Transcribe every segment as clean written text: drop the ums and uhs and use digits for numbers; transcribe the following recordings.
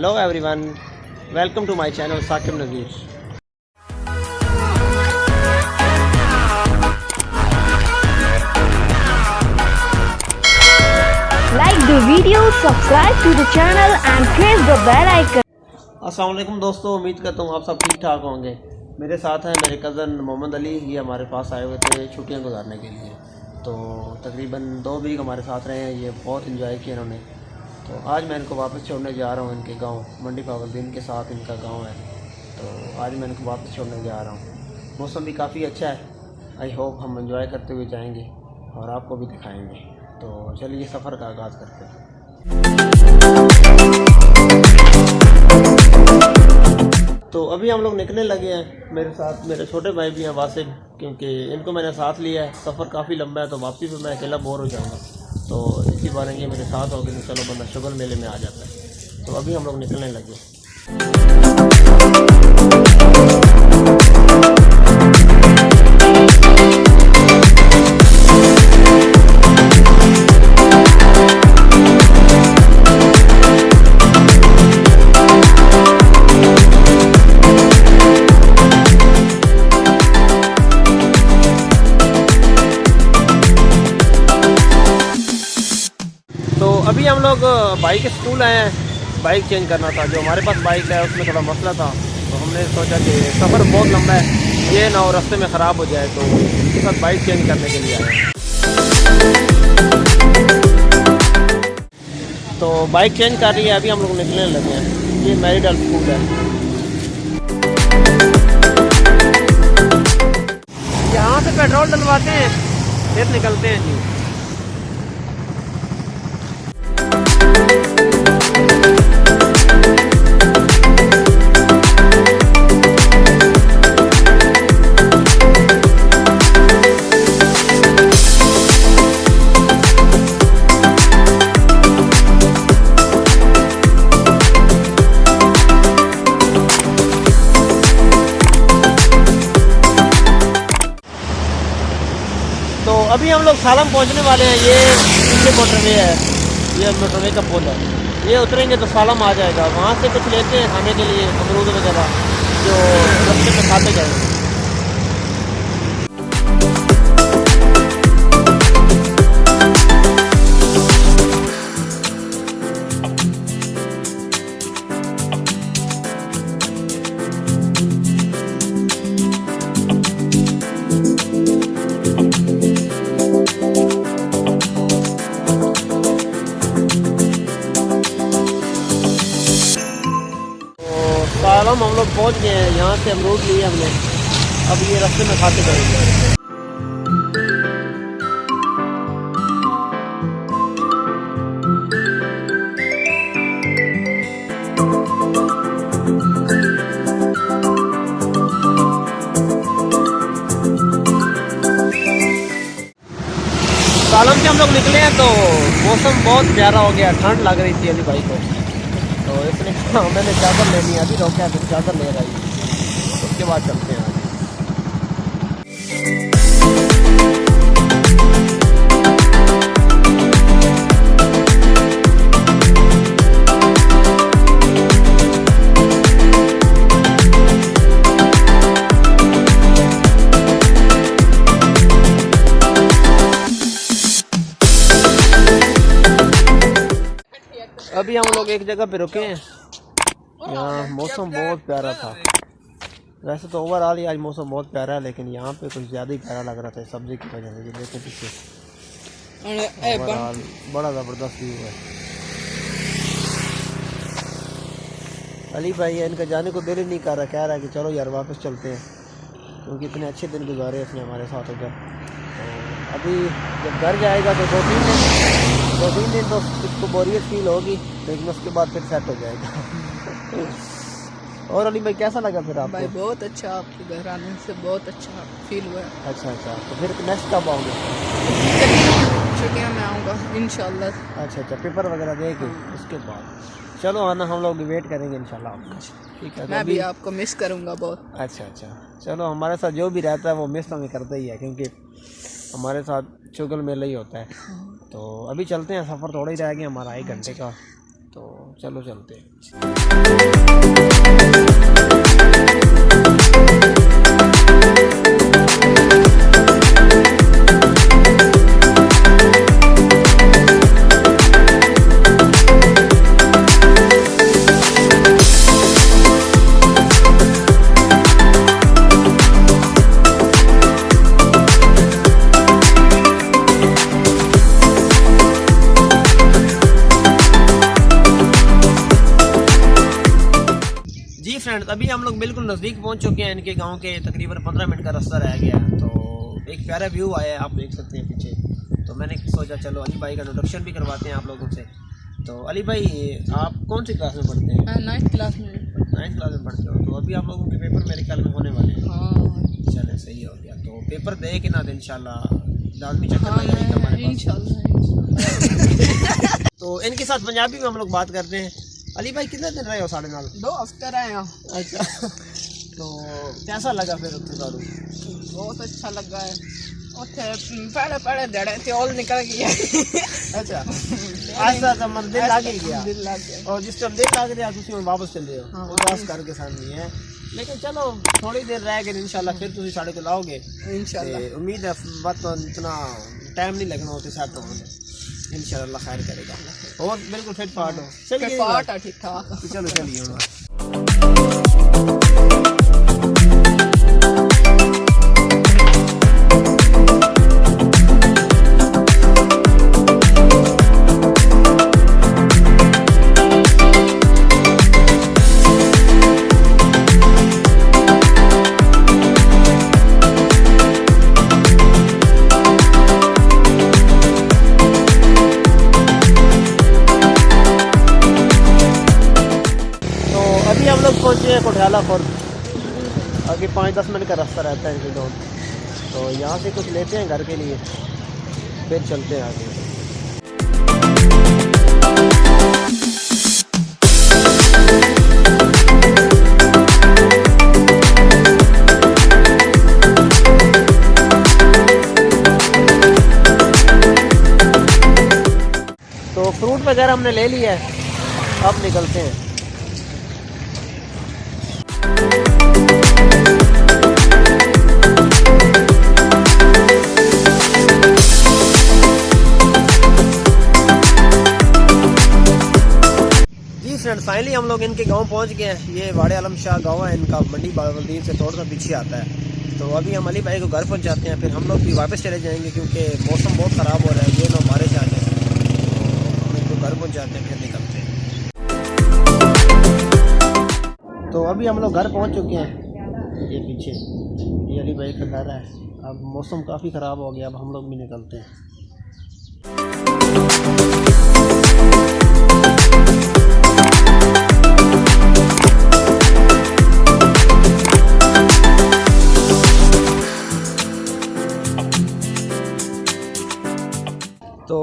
Hello everyone, welcome to my channel Saqib Nazir. Like the video, subscribe to the channel and press the bell icon. अस्सलाम वालेकुम दोस्तों, उम्मीद करता हूँ आप सब ठीक ठाक होंगे। मेरे साथ हैं मेरे कज़न मोहम्मद अली। ये हमारे पास आए हुए थे छुट्टियां गुजारने के लिए, तो तकरीबन 2 वीक हमारे साथ रहे हैं। ये बहुत इंजॉय किया इन्होंने। तो आज मैं इनको वापस छोड़ने जा रहा हूँ इनके गांव मंडी पावलदीन के साथ इनका गांव है। तो आज मैं इनको वापस छोड़ने जा रहा हूँ। मौसम भी काफ़ी अच्छा है। आई होप हम एंजॉय करते हुए जाएंगे और आपको भी दिखाएंगे। तो चलिए सफ़र का आगाज़ करते हैं। तो अभी हम लोग निकलने लगे हैं। मेरे साथ मेरे छोटे भाई भी हैं वासिफ, क्योंकि इनको मैंने साथ लिया है। सफ़र काफ़ी लंबा है तो वापसी पे मैं अकेला बोर हो जाऊँगा। तो इसी बार ये मेरे साथ हो गए तो चलो बंदा शुगर मेले में आ जाता है। तो अभी हम लोग निकलने लगे। तो अभी हम लोग बाइक स्कूल आए हैं। बाइक चेंज करना था, जो हमारे पास बाइक है उसमें थोड़ा मसला था। तो हमने सोचा कि सफ़र बहुत लंबा है, ये ना हो रास्ते में ख़राब हो जाए, तो उनके साथ बाइक चेंज करने के लिए आए। तो बाइक चेंज कर रही है, अभी हम लोग निकलने लगे हैं। ये मैरिडल स्कूल है। यहाँ से पेट्रोल डलवाते हैं फिर निकलते हैं जी। तो अभी हम लोग सालम पहुंचने वाले हैं। ये पीछे मोटरवे है, ये मोटरवे का पुल है। ये उतरेंगे तो सालम आ जाएगा। वहाँ से कुछ लेते हैं खाने के लिए, अमरूद वगैरह, जो रास्ते में खाते जाएंगे। सालम हम लोग पहुंच गए हैं। यहाँ से अमरूद लिए हमने, अब ये रास्ते में खाते जाएंगे। सालम से हम लोग निकले हैं तो मौसम बहुत प्यारा हो गया। ठंड लग रही थी अभी भाई को, तो इसने मैंने चादर लेनी है। अभी रोका फिर चादर ले रही, उसके बाद चलते हैं। अभी हम लोग एक जगह पे रुके हैं। यहाँ मौसम बहुत प्यारा था। वैसे तो ओवरऑल ही आज मौसम बहुत प्यारा है, लेकिन यहाँ पे कुछ ज़्यादा ही प्यारा लग रहा था सब्जी की वजह से। देखो पीछे ओवरऑल बड़ा ज़बरदस्त व्यू है। अली भाई है, इनका जाने को दिल ही नहीं कर रहा, कह रहा है कि चलो यार वापस चलते हैं, क्योंकि इतने अच्छे दिन गुजारे इसने हमारे साथ उधर। तो अभी जब घर जाएगा तो 2-3 दिन तो उसको बोरियत फील होगी, लेकिन उसके बाद फिर सेट हो जाएगा। और अली भाई कैसा लगा फिर आपको? भाई बहुत अच्छा, आपके घर आने से बहुत अच्छा फील हुआ। अच्छा, तो फिर नेक्स्ट कब आओगे? छुट्टियाँ में आऊँगा इंशाल्लाह। अच्छा, पेपर वगैरह दे के उसके बाद चलो आना, हम लोग वेट करेंगे इंशाल्लाह आपका। ठीक है, मैं भी आपको मिस करूँगा बहुत। अच्छा, चलो हमारे साथ जो भी रहता है वो मिस हमें करता ही है, क्योंकि हमारे साथ चुगल मेला ही होता है। तो अभी चलते हैं, सफ़र थोड़ा ही रह गया हमारा 1 घंटे का। तो चलो चलते हैं। जी फ्रेंड्स, अभी हम लोग बिल्कुल नज़दीक पहुंच चुके हैं इनके गांव के। तकरीबन 15 मिनट का रास्ता रह गया है। तो एक प्यारा व्यू आया है, आप देख सकते हैं पीछे। तो मैंने सोचा चलो अली भाई का इंट्रोडक्शन भी करवाते हैं आप लोगों से। तो अली भाई, आप कौन सी क्लास में पढ़ते हैं? 9th क्लास में। 9th क्लास में पढ़ते हो। तो अभी आप लोगों के पेपर मेरे ख्याल में होने वाले हैं। हाँ चले, सही हो गया। तो पेपर दे के ना दे इंशाल्लाह लाजमी चक्कर लगाएगा हमारे पास। इंशाल्लाह। तो इनके साथ पंजाबी में हम लोग बात करते हैं। अली भाई, कितने दिन रहे हो साढ़े नाल? 2 हफ्ते रहे हैं। अच्छा, तो कैसा लगा फिर उत्थे दारू? बहुत अच्छा लगा है। पहले पहले दड़े थे और निकल गया। अच्छा, ऐसा मन दिल लग ही गया। दिल लग गया। और जिस टाइम दिल लग गया तुम वापस चले हो। हाँ, उदास करके सामने है। लेकिन चलो थोड़ी देर रह गए इंशाल्लाह, फिर तुम साढ़े को लाओगे इंशाल्लाह। ते उम्मीद है बात तो इतना टाइम नहीं लगना होते साथ होने। इंशाल्लाह खैर करेगा। और बिल्कुल फिट फाट हो। चलिए फाट है ठीक ठाक। चलो चलिए हम। अभी हम लोग पहुँचे हैं कोठियाला खुर्द। आगे 5-10 मिनट का रास्ता रहता है इनके गाँव। तो यहाँ से कुछ लेते हैं घर के लिए, फिर चलते हैं आगे। तो फ्रूट वगैरह हमने ले लिया है, अब निकलते हैं। फ्रेंड, फाइनली हम लोग इनके गांव पहुंच गए हैं। ये वाड़े आलम शाह गांव है इनका, मंडी बावलदीन से थोड़ा सा पीछे आता है। तो अभी हम अली भाई को घर पहुंचाते हैं, फिर हम लोग भी वापस चले जाएंगे क्योंकि मौसम बहुत ख़राब हो रहा है। ये ना बारिश आ जाए। तो हम इनको घर पहुंचाते हैं, फिर निकलते हैं। तो अभी हम लोग घर पहुँच चुके हैं। ये पीछे ये अली भाई का घर है। अब मौसम काफ़ी ख़राब हो गया, अब हम लोग भी निकलते हैं। तो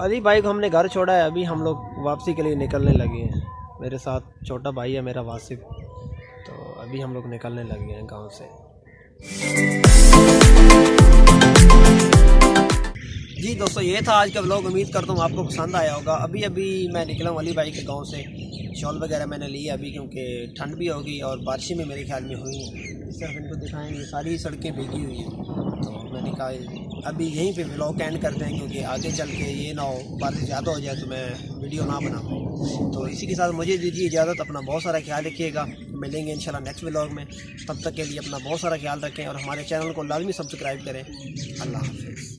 अली भाई को हमने घर छोड़ा है, अभी हम लोग वापसी के लिए निकलने लगे हैं। मेरे साथ छोटा भाई है मेरा वासिफ। तो अभी हम लोग निकलने लगे हैं गांव से। जी दोस्तों, ये था आज का व्लॉग। उम्मीद करता हूँ आपको पसंद आया होगा। अभी मैं निकला हूँ अली भाई के गांव से। शॉल वगैरह मैंने ली अभी क्योंकि ठंड भी होगी और बारिशें भी मेरे ख्याल में हुई हैं। इस तरफ इनको दिखाएंगे, सारी सड़कें भीगी हुई हैं। तो मैंने कहा अभी यहीं पे व्लॉग एंड करते हैं क्योंकि आगे चल के ये ना हो बारिश ज़्यादा हो जाए तो मैं वीडियो ना बना पाऊँ। तो इसी के साथ मुझे दीजिए इजाज़त। अपना बहुत सारा ख्याल रखिएगा। मिलेंगे इंशाल्लाह नेक्स्ट व्लॉग में। तब तक के लिए अपना बहुत सारा ख्याल रखें और हमारे चैनल को लाजमी सब्सक्राइब करें। अल्लाह हाफ़िज़।